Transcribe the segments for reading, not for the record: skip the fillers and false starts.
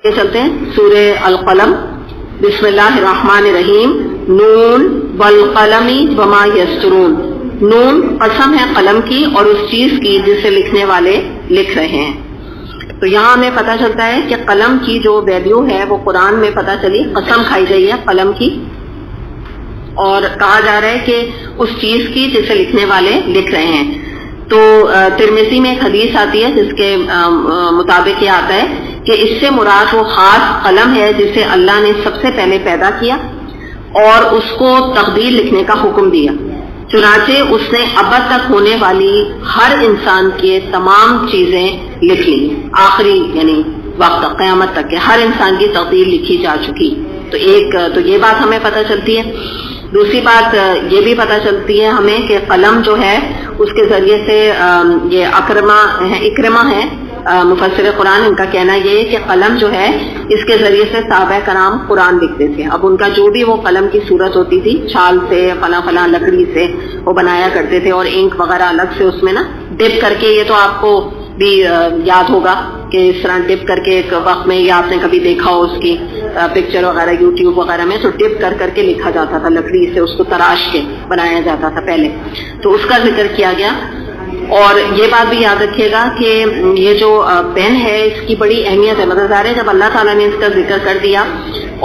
چلتے ہیں سورہ القلم. بسم اللہ الرحمن الرحیم. نون والقلم وما یسطرون. نون قسم ہے قلم کی اور اس چیز کی جسے لکھنے والے لکھ رہے ہیں. تو یہاں ہمیں پتہ چلتا ہے کہ قلم کی جو ویلیو ہے وہ قرآن میں پتہ چلی، قسم کھائی گئی ہے قلم کی، اور کہا جا رہا ہے کہ اس چیز کی جسے لکھنے والے لکھ رہے ہیں. تو ترمذی میں ایک حدیث آتی ہے جس کے مطابق یہ آتا ہے کہ اس سے مراد وہ خاص قلم ہے جسے اللہ نے سب سے پہلے پیدا کیا اور اس کو تقدیر لکھنے کا حکم دیا. چنانچہ اس نے ابد تک ہونے والی ہر انسان کے تمام چیزیں لکھ لی، آخری یعنی وقت قیامت تک کے ہر انسان کی تقدیر لکھی جا چکی. تو یہ بات ہمیں پتہ چلتی ہے. دوسری بات یہ بھی پتہ چلتی ہے ہمیں کہ قلم جو ہے اس کے ذریعے سے یہ اکرمہ ہے مفسر قرآن، ان کا کہنا یہ ہے کہ قلم جو ہے اس کے ذریعے سے صحابہ کرام قرآن لکھتے تھے. اب ان کا جو بھی وہ قلم کی صورت ہوتی تھی، چھال سے فلاں لکڑی سے وہ بنایا کرتے تھے، اور انک وغیرہ الگ سے اس میں نا ڈپ کر کے، یہ تو آپ کو بھی یاد ہوگا کہ اس طرح ڈپ کر کے ایک وقت میں، یا آپ نے کبھی دیکھا ہو اس کی پکچر وغیرہ یوٹیوب وغیرہ میں، تو ڈپ کر کے لکھا جاتا تھا، لکڑی سے اس کو تراش کے بنایا جاتا تھا پہلے. تو اس کا ذکر کیا گیا. اور یہ بات بھی یاد رکھیے گا کہ یہ جو پین ہے اس کی بڑی اہمیت ہے، مطلب ظاہر ہے جب اللہ تعالیٰ نے اس کا ذکر کر دیا.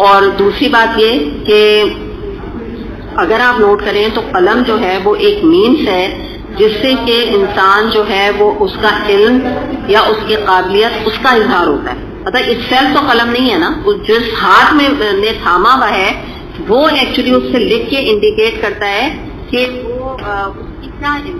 اور دوسری بات یہ کہ اگر آپ نوٹ کریں تو قلم جو ہے وہ ایک مینس ہے جس سے کہ انسان جو ہے وہ اس کا علم یا اس کی قابلیت اس کا اظہار ہوتا ہے. مطلب اس سیلف تو قلم نہیں ہے نا، جس ہاتھ میں نے تھاما ہوا ہے وہ ایکچولی اس سے لکھ کے انڈیکیٹ کرتا ہے کہ وہ اس کی کیا علم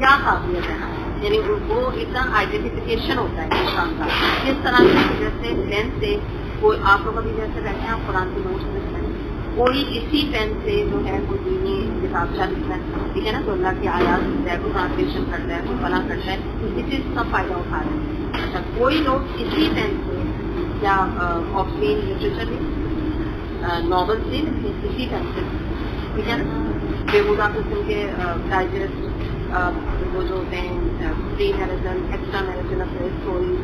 کیا قابلیت ہے نا، یعنی وہ ایک آئیڈینٹیفیکیشن ہوتا ہے انسان کا. کس طرح سے جیسے پین سے کوئی آپ لوگ ابھی جیسے بیٹھے ہیں قرآن کے نوٹس لکھتے ہیں، کوئی اسی پین سے جو ہے کوئی دینی کتابچہ لکھتا ہے، ٹھیک ہے نا، تو اللہ کی آیات لکھتا ہے، کوئی ٹرانسلیشن کرتا ہے، کوئی فلاں کرتا ہے، اسی چیز کا فائدہ اٹھا رہے ہیں. اچھا، کوئی لوگ اسی پین سے یا آفلین لٹریچر ناول سے اسی پین سے، ٹھیک ہے نا، بےہودہ قسم کے ڈائجسٹ وہ جو ہوتے ہیں پری میرزن ایکسٹرا میرزن اپنے اسٹوری،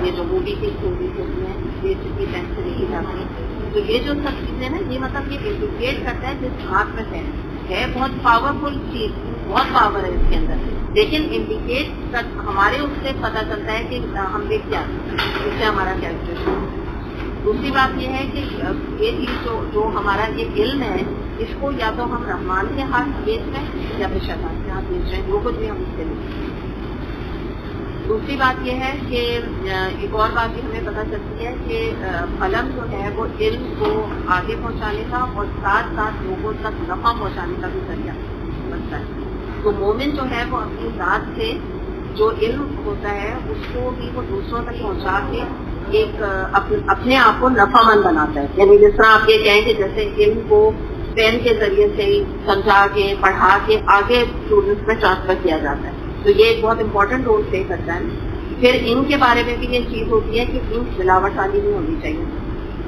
یہ جو مووی کی اسٹوریز ہوتی ہیں یہ اسی پین سے لکھی جاتی ہیں. تو یہ جو سب چیزیں نا، یہ مطلب یہ انڈیکیٹ کرتا ہے جس ہاتھ میں پین ہے، بہت پاورفل چیز، بہت پاور ہے اس کے اندر، لیکن انڈیکیٹ ہمارے اس سے پتہ چلتا ہے کہ ہم لکھ کیا اس سے ہمارا کیلکولیشن. دوسری بات یہ ہے کہ یہ چیز جو ہمارا یہ علم ہے اس کو یا تو ہم رحمان کے ہاتھ بیچ رہے ہیں یا پھر شیطان کے ہاتھ بیچ رہے ہیں، جو کچھ بھی ہم اس سے لکھ رہے ہیں. دوسری بات یہ ہے کہ ایک اور بات بھی ہمیں پتہ چلتی ہے کہ قلم جو ہے وہ علم کو آگے پہنچانے کا اور ساتھ ساتھ لوگوں تک نفع پہنچانے کا بھی ذریعہ بنتا ہے. تو مومن جو ہے وہ اپنی ذات سے جو علم ہوتا ہے اس کو بھی وہ دوسروں تک پہنچا کے ایک اپنے آپ کو نفع مند بناتا ہے. یعنی جس طرح آپ یہ کہیں کہ جیسے علم کو پین کے ذریعے سے سمجھا کے پڑھا کے آگے اسٹوڈنٹس میں ٹرانسفر کیا جاتا ہے، تو یہ ایک بہت امپورٹنٹ رول پلے کرتا ہے. پھر ان کے بارے میں بھی یہ چیز ہوتی ہے کہ انک ملاوٹ والی نہیں ہونی چاہیے.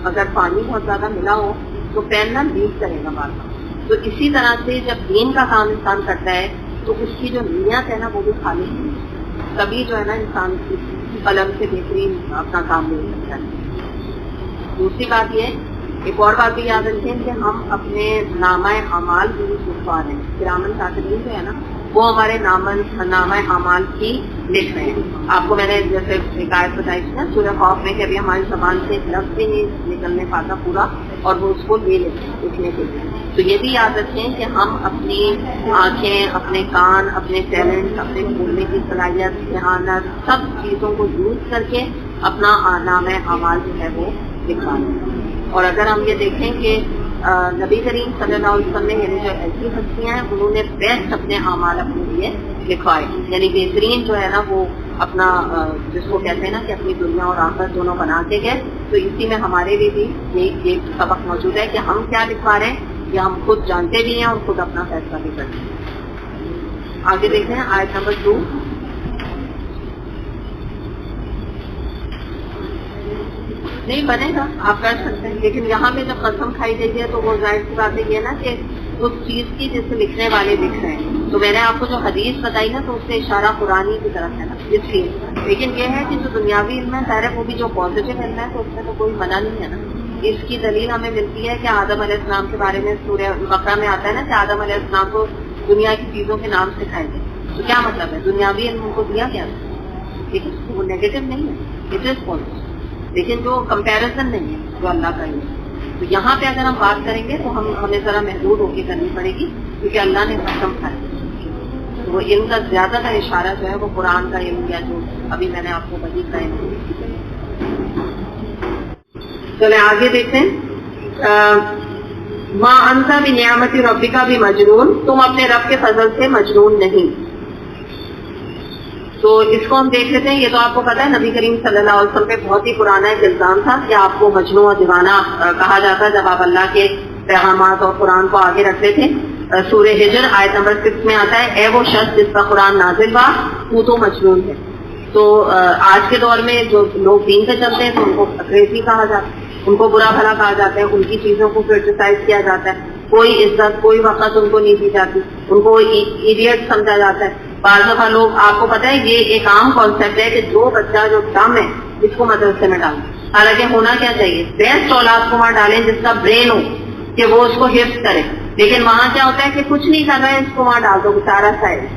اگر پانی بہت زیادہ ملا ہو تو پین نہ لیک کرے گا بار بار. تو اسی طرح سے جب دین کا کام انسان کرتا ہے تو اس کی جو نیت ہے نا وہ بھی خالص نہیں ہے، تبھی جو ہے نا انسان قلم سے بہترین اپنا کام لے سکتا ہے. دوسری بات یہ، ایک اور بات بھی یاد رکھیں کہ ہم اپنے نامہ اعمال بھی لکھوا رہے ہیں. کرامن کاتبین جو ہے نا وہ ہمارے نامہ اعمال کی لکھ رہے ہیں. آپ کو میں نے جیسے حکایت بتائی تھی نا سورہ خوف میں کہ ابھی ہماری زبان سے ایک لفظ بھی نہیں نکلنے پاتا پورا، اور وہ اس کو لے لیتے ہیں لکھنے کے لیے. تو یہ بھی یاد رکھیں کہ ہم اپنی آنکھیں، اپنے کان، اپنے ٹیلنٹ، اپنے بولنے کی صلاحیت، ذہانت، سب چیزوں کو یوز کر کے اپنا نامہ اعمال جو ہے وہ لکھوا رہے ہیں. اور اگر ہم یہ دیکھیں کہ نبی کریم صلی اللہ علیہ وسلم یعنی جو ایسی ہستیاں ہیں انہوں نے بیسٹ اپنے اعمال اپنے لیے لکھوائے، یعنی بہترین جو ہے نا وہ اپنا جس کو کہتے ہیں نا کہ اپنی دنیا اور آخرت دونوں بنا کے گئے. تو اسی میں ہمارے لیے بھی یہ سبق موجود ہے کہ ہم کیا لکھوا رہے ہیں یہ ہم خود جانتے بھی ہیں اور خود اپنا فیصلہ بھی کرتے ہیں. آگے دیکھتے ہیں آیت نمبر 2. نہیں بنے گا، آپ کر سکتے ہیں، لیکن یہاں پہ جب قسم کھائی گئی ہے تو وہ ظاہر سی بات یہ ہے نا کہ اس چیز کی جس سے لکھنے والے لکھ رہے ہیں. تو میں نے آپ کو جو حدیث بتائی نا تو اس سے اشارہ قرآن کی طرف ہے نا، اس لیے لیکن یہ ہے کہ جو دنیاوی علم ہے ظاہر ہے وہ بھی جو پازیٹیو علم ہے تو اس میں تو کوئی منع نہیں ہے نا. اس کی دلیل ہمیں ملتی ہے کہ آدم علیہ السلام کے بارے میں سورہ بقرہ میں آتا ہے نا کہ آدم علیہ السلام کو دنیا کی چیزوں کے نام سکھائے گئے. تو کیا مطلب ہے؟ دنیاوی علم ان کو دیا گیا تھا، ٹھیک ہے، وہ نیگیٹو نہیں ہے، اٹ از پازیٹیو، لیکن جو کمپیریزن نہیں ہے جو اللہ کا علم ہے. تو یہاں پہ اگر ہم بات کریں گے تو ہمیں ذرا محدود ہو کے کرنی پڑے گی کیونکہ اللہ نے قسم کھائی. وہ علم کا زیادہ تر اشارہ جو ہے وہ قرآن کا علم یا جو ابھی میں نے آپ کو وحی کا علم. چلیں آگے دیکھتے ہیں. ماں انت بنعمت ربک بھی مجنون، تم اپنے رب کے فضل سے مجنون نہیں. تو اس کو ہم دیکھ لیتے ہیں. یہ تو آپ کو پتا ہے نبی کریم صلی اللہ علیہ وسلم پہ بہت ہی پرانا ایک الزام تھا کہ آپ کو مجنون اور دیوانہ کہا جاتا جب آپ اللہ کے پیغامات اور قرآن کو آگے رکھتے تھے. سورہ ہجر آیت نمبر 6 میں آتا ہے، اے وہ شخص جس پر قرآن نازل ہوا تو مجنون ہے. تو آج کے دور میں جو لوگ دین سے چلتے ہیں تو ان کو کریزی کہا جاتا ہے، ان کو برا بھلا کہا جاتا ہے، ان کی چیزوں کو کرٹیسائز کیا جاتا ہے، کوئی عزت کوئی وقت ان کو نہیں دی جاتی، ان کو ایڈیٹ سمجھا جاتا ہے. بعض دفعہ لوگ، آپ کو پتا ہے یہ ایک عام کانسیپٹ ہے کہ جو بچہ جو ڈم ہے اس کو مدرسے میں ڈالیں. حالانکہ ہونا کیا چاہیے، بیسٹ اولاد کو وہاں ڈالیں جس کا برین ہو کہ وہ اس کو حفظ کرے. لیکن وہاں کیا ہوتا ہے کہ کچھ نہیں کر رہا ہے، اس کو وہاں ڈال دو بیچارہ سا ہے.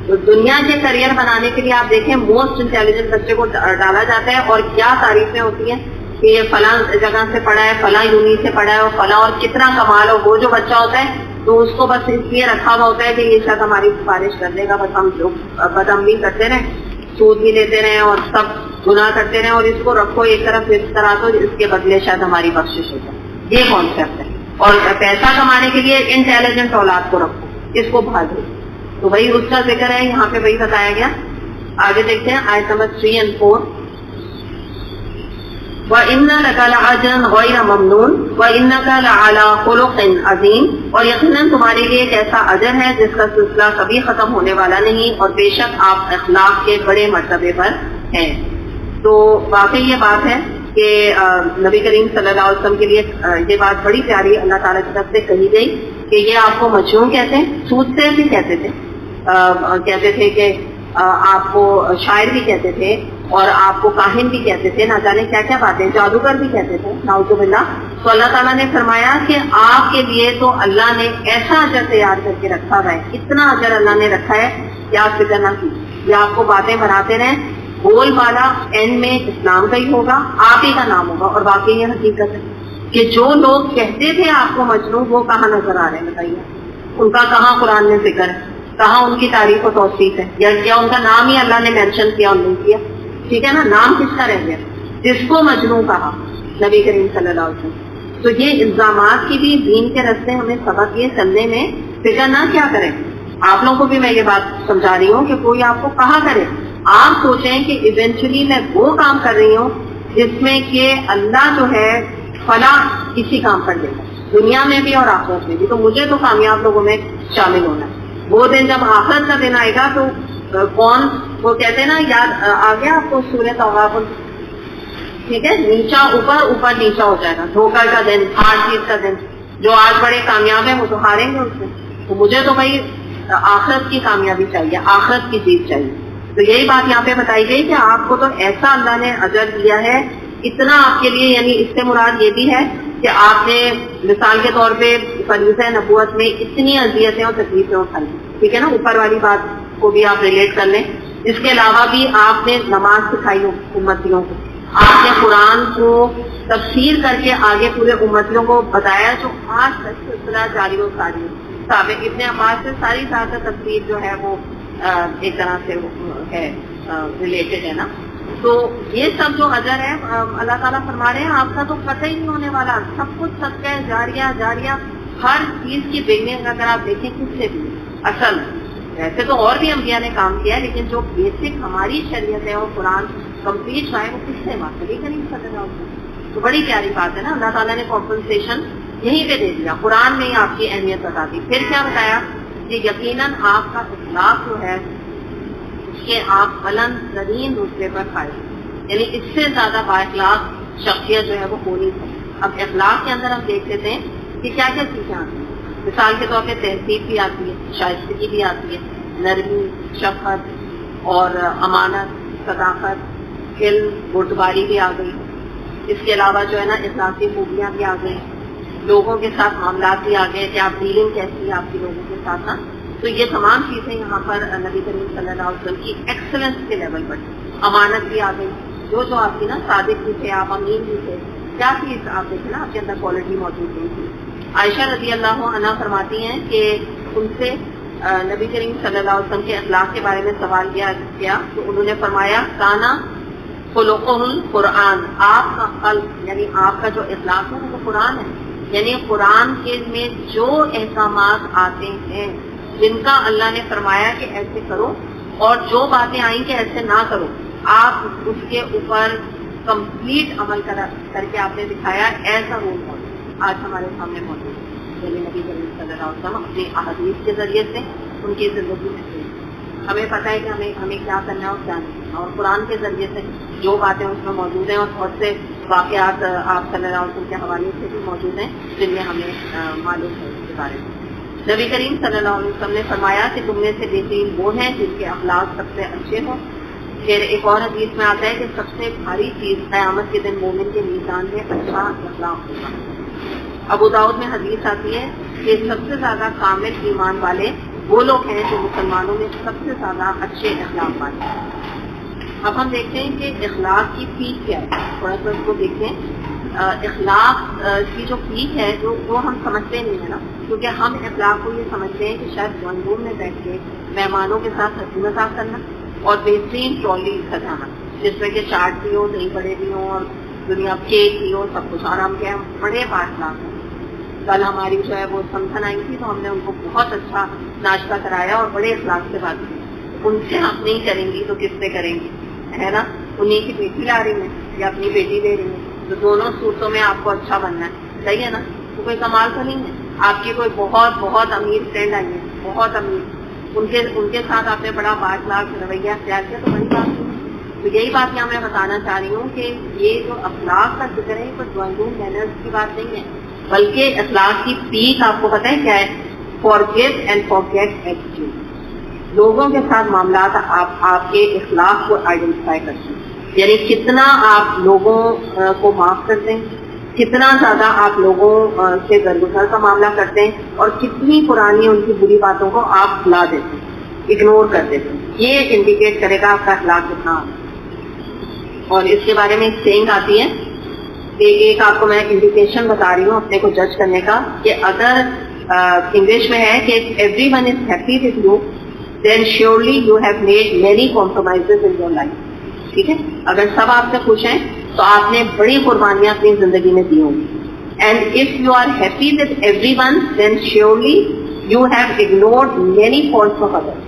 تو دنیا کے کریئر بنانے کے لیے آپ دیکھیں موسٹ انٹیلیجنٹ بچے کو ڈالا جاتا ہے اور کیا تعریفیں ہوتی ہیں کہ یہ فلاں جگہ سے پڑھا ہے، فلاں یونی سے پڑھا ہے اور فلاں، اور کتنا کمال ہو. وہ جو بچہ ہوتا ہے تو اس کو بس اس لیے رکھا ہوا ہوتا ہے کہ یہ شاید ہماری سفارش کر دے گا، بس ہم جو بدعملی کرتے رہیں، سود بھی لیتے رہیں اور سب گناہ کرتے رہیں اور اس کو رکھو ایک طرف اس طرح تو اس کے بدلے شاید ہماری بخشش ہو جائے. یہ کانسیپٹ ہے. اور پیسہ کمانے کے لیے انٹیلیجنٹ اولاد کو رکھو، اس کو بھاگو. تو وہی اس کا ذکر ہے یہاں پہ، وہی بتایا گیا. آگے دیکھتے ہیں آیت نمبر 3 اور 4. وَإِنَّ لَكَ لَأَجْرًا غَيْرَ مَمْنُونٍ وَإِنَّكَ لَعَلَىٰ خُلُقٍ عَظِيمٍ، اور یقیناً تمہارے لیے ایک ایسا اجر ہے جس کا سلسلہ کبھی ختم ہونے والا نہیں، اور بے شک آپ اخلاق کے بڑے مرتبے پر ہیں. تو واقعی یہ بات ہے کہ نبی کریم صلی اللہ علیہ وسلم کے لیے یہ بات بڑی پیاری اللہ تعالیٰ کی طرف سے کہی گئی کہ یہ آپ کو مجنون کہتے ہیں. سود سے بھی کہتے تھے، کہتے تھے کہ آپ کو شاعر بھی کہتے تھے اور آپ کو کاہن بھی کہتے تھے، نہ جانے کیا کیا باتیں، جادوگر بھی کہتے تھے نعوذ باللہ. تو اللہ تعالیٰ نے فرمایا کہ آپ کے لیے تو اللہ نے ایسا اجر تیار کر کے رکھا ہوا ہے، اتنا اجر اللہ نے رکھا ہے کہ آپ فکر نہ کی. یہ آپ کو باتیں بناتے رہیں، بول بالا اینڈ میں اسلام کا ہی ہوگا، آپ ہی کا نام ہوگا. اور واقعی یہ حقیقت ہے کہ جو لوگ کہتے تھے آپ کو مجنون وہ کہاں نظر آ رہے ہیں بتائیے؟ ان کا کہاں قرآن میں ذکر ہے، کہاں ان کی تعریف و توصیف ہے، یا کیا ان کا نام ہی اللہ نے مینشن کیا اور نہیں کیا؟ ٹھیک ہے نا، نام کس کا رہ گیا جس کو مجنون کہا نبی کریم صلی اللہ علیہ وسلم. تو یہ الزامات کی بھی دین کے رستے ہمیں سبق یہ چلنے میں فکر نہ کیا کریں. آپ لوگوں کو بھی میں یہ بات سمجھا رہی ہوں کہ کوئی آپ کو کہا کرے، آپ سوچیں کہ ایونچولی میں وہ کام کر رہی ہوں جس میں کہ اللہ جو ہے فلاں کسی کام پر دے گا، دنیا میں بھی اور آخرت میں بھی. تو مجھے تو کامیاب لوگوں میں شامل ہونا ہے. وہ دن جب آخرت کا دن آئے گا تو کون، وہ کہتے ہیں نا، یاد آ گیا آپ کو سورہ توبہ، ٹھیک ہے، نیچا اوپر اوپر نیچا ہو جائے گا، دھوکہ کا دن، ہار جیت کا دن. جو آج بڑے کامیاب ہیں وہ تو ہاریں گے اس میں. تو مجھے تو بھائی آخرت کی کامیابی چاہیے، آخرت کی جیت چاہیے. تو یہی بات یہاں پہ بتائی گئی کہ آپ کو تو ایسا اللہ نے اجر دیا ہے اتنا آپ کے لیے، یعنی اس سے مراد یہ بھی ہے کہ آپ نے مثال کے طور پہ فریضہ نبوت میں اتنی اذیتیں اور تکلیفیں اٹھائی. ٹھیک ہے نا، اوپر والی بات کو بھی آپ ریلیٹ کر لیں. اس کے علاوہ بھی آپ نے نماز سکھائی امتیوں کو، آپ نے قرآن کو تفسیر کر کے آگے پورے امتیوں کو بتایا، جو آج تک سلسلہ جاری و ساری سابق ابن عباس سے ساری زیادہ تفسیر جو ہے وہ ایک طرح سے ہے ریلیٹڈ ہے نا. تو یہ سب جو اجر ہے اللہ تعالیٰ فرما رہے ہیں آپ کا تو پتہ ہی نہیں ہونے والا، سب کچھ صدقہ جاریہ ہر چیز کی بگننگ اگر آپ دیکھیں کس سے بھی اصل، ویسے تو اور بھی انبیاء نے کام کیا ہے لیکن جو بیسک ہماری شریعت ہے اور قرآن کمپلیٹ ہوا ہے وہ کس سے بات کریں نہیں سکتے. تو بڑی پیاری بات ہے نا، اللہ تعالیٰ نے کمپنسیشن یہیں پہ دے دیا، قرآن میں ہی آپ کی اہمیت بتا دی. پھر کیا بتایا کہ یقیناً آپ کا اخلاق جو ہے کہ آپ بلند ترین رتبے پر پائے، یعنی اس سے زیادہ با اخلاق شخصیت جو ہے وہ ہونی ہے. اب اخلاق کے اندر ہم دیکھ لیتے ہیں کہ کیا کیا چیزیں آتی ہیں. مثال کے طور پہ تہذیب بھی آتی ہے، شائستگی بھی آتی ہے، نرمی، شفقت اور امانت صداقت، علم، بردباری بھی آ گئی. اس کے علاوہ جو ہے نا اخلاقی خوبیاں بھی آ گئی، لوگوں کے ساتھ معاملات بھی آ گئے کہ آپ ڈیلنگ کیسی ہے آپ کے لوگوں کے ساتھ نا. تو یہ تمام چیزیں یہاں پر نبی کریم صلی اللہ علیہ وسلم کی ایکسلنس کے لیول پر. امانت بھی آ گئی، جو آپ کی نا صادق بھی تھے، آپ امین بھی تھے، کیا چیز آپ دیکھیں نا آپ کے اندر کوالٹی موجود نہیں تھی. عائشہ رضی اللہ عنہا فرماتی ہیں کہ ان سے نبی کریم صلی اللہ علیہ وسلم کے اخلاق کے بارے میں سوال کیا تو انہوں نے فرمایا کانا خلقہ القرآن، آپ کا خلق یعنی آپ کا جو اخلاق ہے وہ قرآن ہے. یعنی قرآن کے میں جو احکامات آتے ہیں جن کا اللہ نے فرمایا کہ ایسے کرو اور جو باتیں آئیں کہ ایسے نہ کرو، آپ اس کے اوپر کمپلیٹ عمل کر کے آپ نے دکھایا. ایسا رول موجود آج ہمارے سامنے موجود ہے. یعنی نبی کریم صلی اللہ علیہ وسلم اپنی احادیث کے ذریعے سے ان کی زندگی میں سے ہمیں پتہ ہے کہ ہمیں کیا کرنا ہے اور کیا نہیں، اور قرآن کے ذریعے سے جو باتیں اس میں موجود ہیں اور بہت سے واقعات آپ صلی اللہ علیہ وسلم کے حوالے سے بھی موجود ہیں جن میں ہمیں معلوم ہے اس کے بارے میں. نبی کریم صلی اللہ علیہ وسلم نے فرمایا کہ تم میں سے بہترین وہ ہیں جن کے اخلاق سب سے اچھے ہوں. پھر ایک اور حدیث میں آتا ہے کہ سب سے بھاری چیز قیامت کے دن مومن کے میزان میں اچھا اخلاق ہوگا. ابو داؤد میں حدیث آتی ہے کہ سب سے زیادہ کامل ایمان والے وہ لوگ ہیں جو مسلمانوں میں سب سے زیادہ اچھے اخلاق والے ہیں. اب ہم دیکھتے ہیں کہ اخلاق کی پیک کیا ہے، تھوڑا سا اس کو دیکھیں. اخلاق کی جو پیک ہے وہ ہم سمجھتے نہیں ہیں نا، کیونکہ ہم اخلاق کو یہ سمجھتے ہیں کہ شاید ڈرائنگ روم میں بیٹھ کے مہمانوں کے ساتھ ہنسی مذاق کرنا اور بہترین ٹرالی سجانا جس میں کہ چاٹ بھی ہو، دہی بڑے بھی ہوں اور دنیا کیک بھی ہو، سب کچھ. اور ہم کے بڑے بااخلاق ہیں. کل ہماری جو ہے وہ سمتھن آئی تھی تو ہم نے ان کو بہت اچھا ناشتہ کرایا اور بڑے اخلاق سے بات کی. ان سے ہم نہیں کریں گی تو کس سے کریں گی، ہے نا. انہیں کی بیٹی لا رہی ہیں یا اپنی بیٹی دے رہی ہیں، تو دونوں صورتوں میں آپ کو اچھا بننا ہے. صحیح ہے نا. تو کوئی کمال تو نہیں ہے. آپ کی کوئی بہت بہت امیر فرینڈ آئی ہے، بہت امیر، ان کے ساتھ آپ نے بڑا بااخلاق رویہ اختیار کیا تو بڑی بات نہیں. تو یہی بات یہاں میں بتانا چاہ رہی ہوں کہ یہ جو اخلاق کا ذکر ہے کوئی ڈرائنگ روم مینرز کی بات نہیں ہے، بلکہ اخلاق کی پیک آپ کو پتہ ہے کیا ہے؟ Forgive and forget attitude. لوگوں کے ساتھ معاملات آپ کے اخلاق کو آئیڈینٹیفائی کرتے ہیں. یعنی کتنا آپ لوگوں کو معاف کرتے ہیں، کتنا زیادہ آپ لوگوں سے درگزر کا معاملہ کرتے ہیں، اور کتنی پرانی ان کی بری باتوں کو آپ بھلا دیتے ہیں، اگنور کر دیتے ہیں. یہ انڈیکیٹ کرے گا آپ کا اخلاق کتنا. اور اس کے بارے میں ایک سینگ آتی ہے کہ ایک آپ کو میں انڈیکیشن بتا رہی ہوں اپنے کو جج کرنے کا، کہ اگر انگلش میں ہے کہ everyone is happy with you then surely you have made many compromises in your life. ٹھیک ہے، اگر سب آپ سے خوش ہیں تو آپ نے بڑی قربانیاں اپنی زندگی میں دی ہوں گی. And if you are happy with everyone then surely you have ignored many faults of others.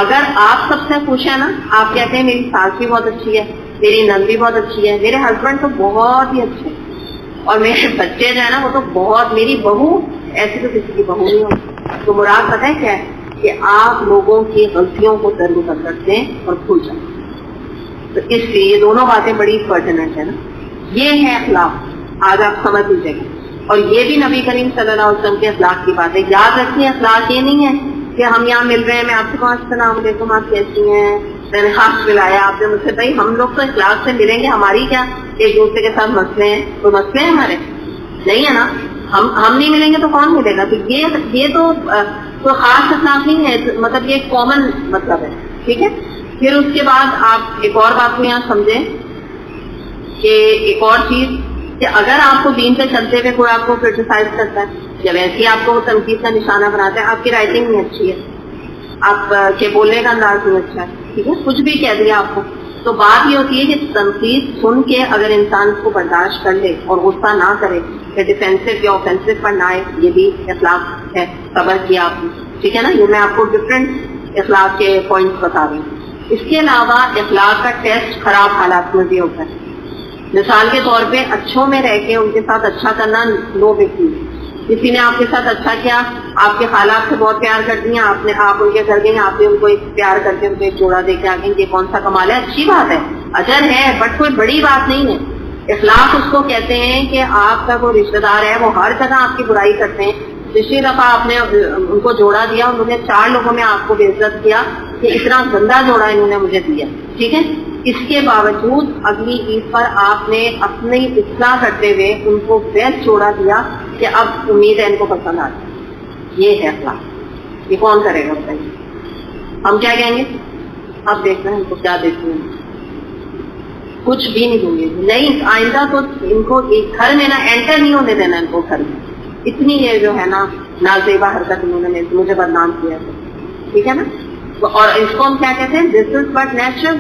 اگر آپ سب سے خوش ہیں نا، آپ کہتے ہیں میری ساس بھی بہت اچھی ہے، میری نند بھی بہت اچھی ہے، میرے ہسبینڈ تو بہت ہی اچھے ہیں، اور میرے بچے جو ہے نا وہ تو بہت، میری بہو ایسی تو کسی کی بہو نہیں ہوتی. تو مراد پتہ ہے کیا ہے؟ کہ آپ لوگوں کی غلطیوں کو درگزر کرتے ہیں اور بھول جاتے ہیں. تو اس لیے یہ دونوں باتیں بڑی پرٹیننٹ ہے نا. یہ ہے اخلاق، آج آپ سمجھ لیجیے گا. اور یہ بھی نبی کریم صلی اللہ علیہ وسلم کے اخلاق کی بات ہے. یاد رکھیے اخلاق یہ نہیں ہے کہ ہم یہاں مل رہے ہیں، میں آپ سے کہوں السلام علیکم آپ کیسی ہیں، میں نے ہاتھ ملایا آپ نے مجھ سے. بھائی ہم لوگ تو اخلاق سے ملیں گے، ہماری کیا ایک دوسرے کے ساتھ مسئلے ہیں؟ تو مسئلے ہیں ہمارے نہیں ہے نا. ہم نہیں ملیں گے تو کون ملے گا؟ تو یہ تو کوئی خاص اخلاق نہیں ہے، مطلب یہ کامن مطلب ہے. ٹھیک ہے. پھر اس کے بعد آپ ایک اور بات کو یہاں سمجھیں کہ ایک اور چیز کہ اگر آپ کو دین پہ چلتے ہوئے کوئی آپ کو کرٹیسائز کرتا ہے یا ویسے ہی آپ کو تنقید کا نشانہ بناتا ہے، آپ کی رائٹنگ نہیں اچھی ہے، آپ کے بولنے کا انداز نہیں اچھا ہے، ٹھیک ہے، کچھ بھی کہہ دیا آپ کو، تو بات یہ ہوتی ہے کہ تنقید سن کے اگر انسان اس کو برداشت کر لے اور غصہ نہ کرے کہ ڈیفینسو یا اوفینسو پر نہ آئے، یہ بھی اخلاق ہے. صبر کیا آپ نے، ٹھیک ہے نا. یہ میں آپ کو ڈفرینٹ اخلاق کے پوائنٹس بتا رہی ہوں. اس کے علاوہ اخلاق کا ٹیسٹ خراب حالات میں بھی ہوتا ہے. مثال کے طور پہ اچھوں میں رہ کے ان کے ساتھ اچھا کرنا نو بگ ڈیل. کسی نے آپ کے ساتھ اچھا کیا، آپ کے خالات سے بہت پیار کر دیا، آپ ان کے گھر گئے، آپ نے ان کو ایک پیار کر کے ان کو ایک جوڑا دے کے آ گئے، یہ کون سا کمال ہے؟ اچھی بات ہے، اجر ہے، بٹ کوئی بڑی بات نہیں ہے. اخلاق اس کو کہتے ہیں کہ آپ کا کوئی رشتہ دار ہے، وہ ہر جگہ آپ کی برائی کرتے ہیں. پچھلی دفعہ آپ نے ان کو جوڑا دیا، انہوں نے 4 لوگوں میں آپ کو بے عزت کیا کہ اتنا گندا جوڑا انہوں نے مجھے دیا. ٹھیک ہے. اس کے باوجود اگلی عید پر آپ نے اپنی اصلاح کرتے ہوئے ان کو بیسٹ جوڑا دیا کہ اب امید ہے ان کو پسند آتا ہے. یہ ہے اخلاق. یہ کون کرے گا بتائیے؟ ہم کیا کہیں گے؟ اب دیکھنا ہے ان کو کیا دیکھتے ہیں. کچھ بھی نہیں دوں گے. نہیں، آئندہ تو ان کو ایک گھر میں نا انٹر نہیں ہونے دینا ان کو گھر میں. اتنی یہ جو ہے نا نازیبا حرکت انہوں نے مجھے بدنام کیا ہے. ٹھیک ہے نا. اور اس کو ہم کیا کہتے ہیں؟ دس از بٹ نیچرل.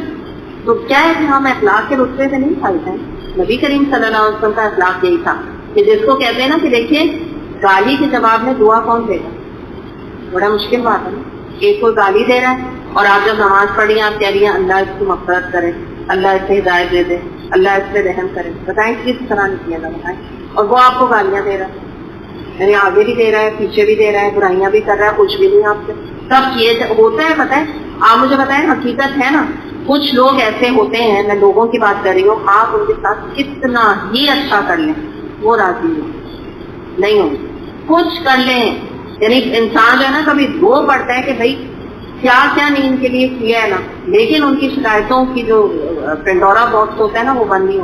تو کیا ہے کہ ہم اخلاق کے رتبے سے نہیں کھاتے ہیں. نبی کریم صلی اللہ علیہ وسلم کا اخلاق یہی تھا کہ جس کو کہتے ہیں نا کہ دیکھیے گالی کے جواب میں دعا کون دے گا؟ بڑا مشکل بات ہے نا. ایک کوئی گالی دے رہا ہے اور آپ جب نماز پڑھی آپ کہہ رہی ہیں اللہ اس کی مغفرت کرے، اللہ اس سے ہدایت دے دے، اللہ اس پہ رحم کرے. بتائیں کس طرح نہیں کیا تھا؟ بتائیں. اور وہ آپ کو گالیاں دے رہا ہے، یعنی آگے بھی دے رہا ہے، پیچھے بھی دے رہا ہے، برائیاں بھی کر رہا ہے، کچھ بھی نہیں آپ سے. سب یہ ہوتا ہے. پتہ ہے آپ مجھے بتائیں، حقیقت ہے نا کچھ لوگ ایسے ہوتے ہیں، میں لوگوں کی بات کر رہی ہوں، آپ ان کے ساتھ کتنا ہی اچھا کر لیں وہ راضی نہیں ہوں. کچھ کر لیں، یعنی انسان جو ہے نا کبھی رو پڑتا ہے کہ بھائی کیا کیا نہیں ان کے لیے کیا ہے نا، لیکن ان کی شکایتوں کی جو پینڈورا باکس ہوتا ہے نا وہ بند نہیں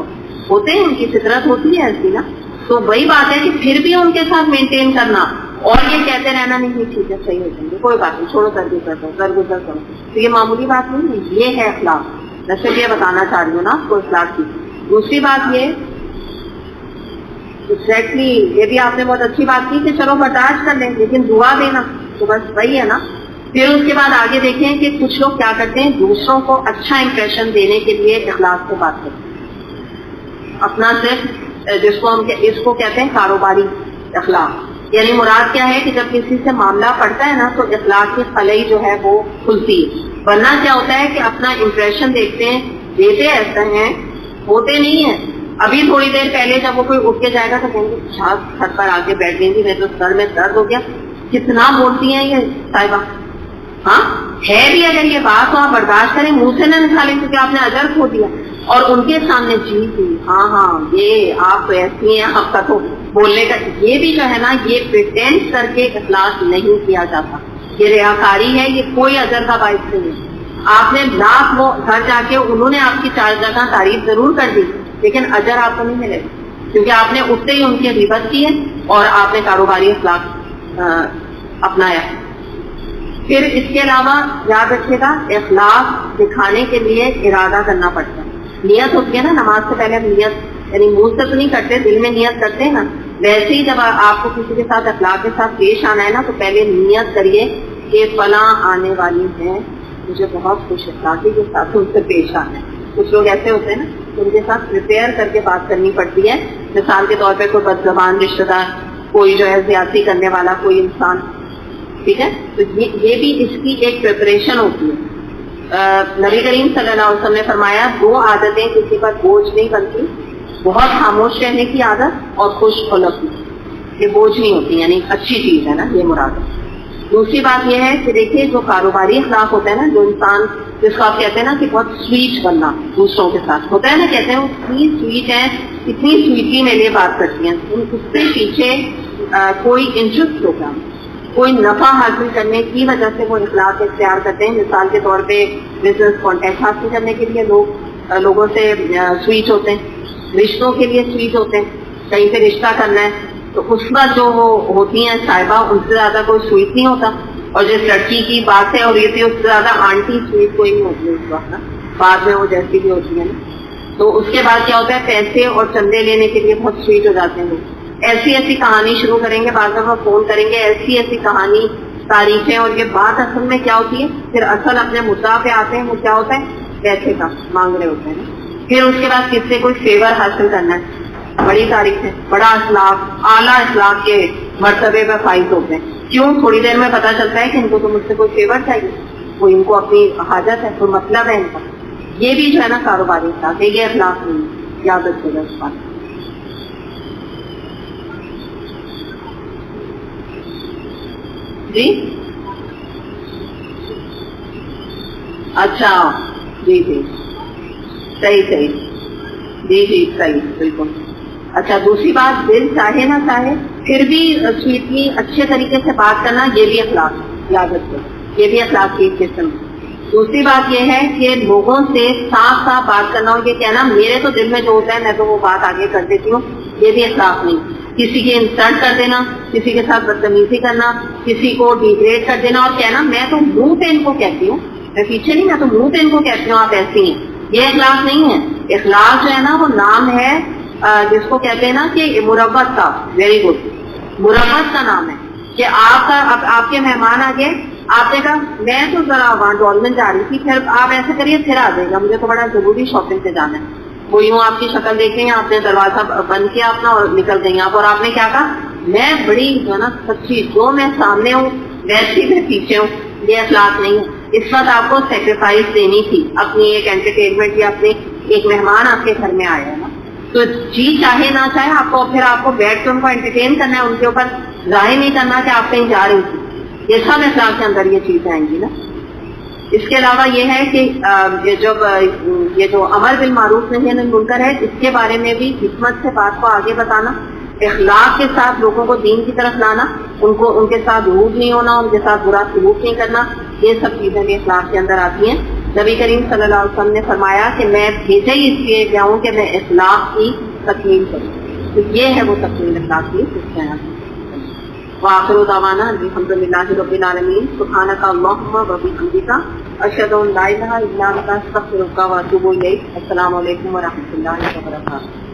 ہوتے ہیں. ان کی فطرت ہوتی ہے ایسی نا. تو وہی بات ہے کہ پھر بھی ان کے ساتھ مینٹین کرنا اور یہ کہتے رہنا نہیں ٹھیک ہے صحیح ہو جائیں گے، کوئی بات نہیں، چھوڑو سر گزر دو، سر گزر کرو. تو یہ معمولی بات نہیں ہے، یہ ہے اخلاق. میں صرف یہ بتانا چاہ رہی ہوں نا آپ کو اخلاق کی. دوسری بات یہ ایگزیکٹلی یہ بھی آپ نے بہت اچھی بات کی کہ چلو برداشت کر لیں لیکن دعا دینا تو بس وہی ہے نا. پھر اس کے بعد آگے دیکھیں کہ کچھ لوگ کیا کرتے ہیں، دوسروں کو اچھا امپریشن دینے کے لیے اخلاق سے بات کرتے ہیں. اپنا صرف جس کو ہم اس کو کہتے ہیں کاروباری اخلاق. یعنی مراد کیا ہے کہ جب کسی سے معاملہ پڑتا ہے نا تو اخلاق کی خلئی جو ہے وہ کھلتی ہے. ورنہ کیا ہوتا ہے کہ اپنا امپریشن دیکھتے ہیں، دیتے ایسے ہیں، ہوتے نہیں ہیں. ابھی تھوڑی دیر پہلے جب وہ کوئی اٹھ کے جائے گا تو کہیں گے چھت پر آ کے بیٹھ گئی تھی، میرے تو سر میں درد ہو گیا. کتنا بولتی ہیں یہ صاحبہ. ہاں ہے بھی اگر یہ بات تو آپ برداشت کریں، منہ سے نہ نکالیں کیونکہ آپ نے اجر کھو دیا. اور ان کے سامنے جی ہاں یہ آپ تو ایسی ہیں، آپ کا تو بولنے کا یہ بھی جو ہے نا یہ پریٹینڈ کر کے اخلاق نہیں کیا جاتا. یہ ریاکاری ہے، یہ کوئی اجر کا باعث نہیں. آپ نے لاکھ وہ گھر جا کے انہوں نے آپ کی 4 جگہ تعریف ضرور کر دی لیکن اجر آپ کو نہیں ملے گا کیونکہ آپ نے اٹھتے ہی ان کی غیبت کی ہے اور آپ نے کاروباری اخلاق اپنایا. پھر اس کے علاوہ یاد رکھیے گا اخلاق دکھانے کے لیے ارادہ کرنا پڑتا ہے. نیت ہوتی ہے نا نماز سے پہلے، نیت یعنی منہ سے تو نہیں کرتے، دل میں نیت کرتے ہیں نا. ویسے ہی جب آپ کو کسی کے ساتھ اخلاق کے ساتھ پیش آنا ہے نا تو پہلے نیت کریے کہ فلاں آنے والی ہے، مجھے بہت خوش اخلاقی کے ساتھ ان سے پیش آنا ہے. کچھ لوگ ایسے ہوتے ہیں نا ان کے ساتھ پریپیئر کر کے بات کرنی پڑتی ہے. مثال کے طور پہ کوئی بد زبان رشتہ دار، کوئی جو ہے زیادتی کرنے والا کوئی انسان، ٹھیک ہے. تو یہ بھی اس کی ایک پریپریشن ہوتی ہے. نبی کریم صلی اللہ علیہ وسلم نے فرمایا 2 عادتیں کسی پر بوجھ نہیں بنتی، بہت خاموش رہنے کی عادت اور خوش خلق. یہ بوجھ نہیں ہوتی، یعنی اچھی چیز ہے نا، یہ مراد ہے. دوسری بات یہ ہے کہ دیکھیے جو کاروباری اخلاق ہوتا ہے نا، جو انسان جس کو آپ کہتے ہیں نا کہ بہت سویٹ بننا دوسروں کے ساتھ ہوتا ہے نا، کہتے ہیں وہ اتنی سویٹ ہے، اتنی سویٹلی میرے لیے بات کرتی ہیں، اس سے پیچھے کوئی انٹرسٹ ہوگا، کوئی نفع حاصل کرنے کی وجہ سے وہ اخلاق اختیار کرتے ہیں. مثال کے طور پہ بزنس کانٹیکٹ حاصل کرنے کے لیے لوگوں سے سویٹ ہوتے ہیں، رشتوں کے لیے سویٹ ہوتے ہیں. کہیں سے رشتہ کرنا ہے تو اس وقت جو وہ ہوتی ہیں صاحبہ ان سے زیادہ کوئی سویٹ نہیں ہوتا. اور جس لڑکی کی بات ہے اور یہ تھی اس سے زیادہ آنٹی سویٹ کوئی نہیں ہوتی اس وقت نا، بعد میں وہ جیسی بھی ہوتی ہے نا. تو اس کے بعد کیا ہوتا ہے، پیسے اور چندے لینے کے لیے بہت سویٹ ہو جاتے ہیں لوگ. ایسی کہانی شروع کریں گے، بعض دفعہ فون کریں گے، ایسی کہانی تعریفیں، اور یہ بات اصل میں کیا ہوتی ہے، پھر اصل اپنے مدعا پہ آتے ہیں. وہ کیا ہوتا ہے، پیسے کا مانگ رہے ہوتے ہیں. پھر اس کے بعد کس سے کوئی فیور حاصل کرنا ہے، بڑی تعریف ہے، بڑا اخلاق، اعلیٰ اخلاق کے مرتبے پہ فائز ہوتے ہیں. کیوں؟ تھوڑی دیر میں پتا چلتا ہے کہ ان کو تو مجھ سے کوئی فیور چاہیے، وہ ان کو اپنی حاجت ہے، کوئی مطلب ہے ان کا. یہ بھی جو ہے نا کاروباری اخلاق ہے، یہ اخلاق نہیں ہے. یاد رکھیے گا اس بات. جی اچھا، جی صحیح جی صحیح بالکل. اچھا دوسری بات، دل چاہے نہ چاہے پھر بھی سویٹلی اچھے طریقے سے بات کرنا، یہ بھی اخلاق. یاد رکھو یہ بھی اخلاق کی قسم. دوسری بات یہ ہے کہ لوگوں سے صاف صاف بات کرنا اور یہ کہنا میرے تو دل میں جو ہوتا ہے میں تو وہ بات آگے کر دیتی ہوں، یہ بھی اخلاق نہیں. کسی کے انسلٹ کر دینا، کسی کے ساتھ بدتمیزی کرنا، کسی کو ڈیگریڈ کر دینا اور کہنا میں تو منہ پہ ان کو کہتی ہوں، میں پیچھے نہیں، میں تو منہ پہ ان کو کہتی ہوں آپ ایسی ہیں، یہ اخلاق نہیں ہے. اخلاق جو ہے نا وہ نام ہے جس کو کہتے ہیں نا کہ مربت کا. ویری گڈ، مربت کا نام ہے کہ آپ کے مہمان آ گئے، آپ نے کہا میں تو ذرا وہاں ڈولمن جا رہی تھی، پھر آپ ایسے کریے پھر آ جائے گا، مجھے تو بڑا ضروری شاپنگ سے جانا ہے. وہ یوں آپ کی شکل دیکھیں گے، آپ نے دروازہ بند کیا اپنا اور نکل گئی آپ، اور آپ نے کیا کہا میں بڑی جو ہے نا سچی، جو میں سامنے ہوں ویسی میں پیچھے ہوں. یہ اخلاق نہیں ہے. اس وقت آپ کو سیکریفائس دینی تھی اپنی ایک انٹرٹینمنٹ یا اپنے ایک مہمان آپ کے گھر میں آیا ہے نا، تو جی چاہے نہ چاہے آپ کو پھر آپ کو بیٹھ کے ان کو انٹرٹین کرنا ہے، ان کے اوپر ظاہر نہیں کرنا کہ آپ کہیں جا رہی تھی. یہ سب اخلاق کے اندر یہ چیزیں آئیں گی نا. اس کے علاوہ یہ ہے کہ یہ جو امر بالمعروف نہی عن المنکر ہے، اس کے بارے میں بھی حکمت سے بات کو آگے بتانا، اخلاق کے ساتھ لوگوں کو دین کی طرف لانا، ان کے ساتھ روڈ نہیں ہونا، ان کے ساتھ برا سلوک نہیں کرنا، یہ سب چیزیں بھی اخلاق کے اندر آتی ہیں. نبی کریم صلی اللہ علیہ وسلم نے فرمایا کہ میں بھیجا ہی اس لیے گیا ہوں کہ میں اخلاق کی تکمیل کروں. تو یہ ہے وہ تکمیل اخلاق کی سلسلہ. وآخر دعوانا الحمد للہ رب العالمین. سبحانک اللہم وبحمدک، اشہد ان لا الہ الا انت، استغفرک واتوب الیک. السلام علیکم ورحمۃ اللہ وبرکاتہ.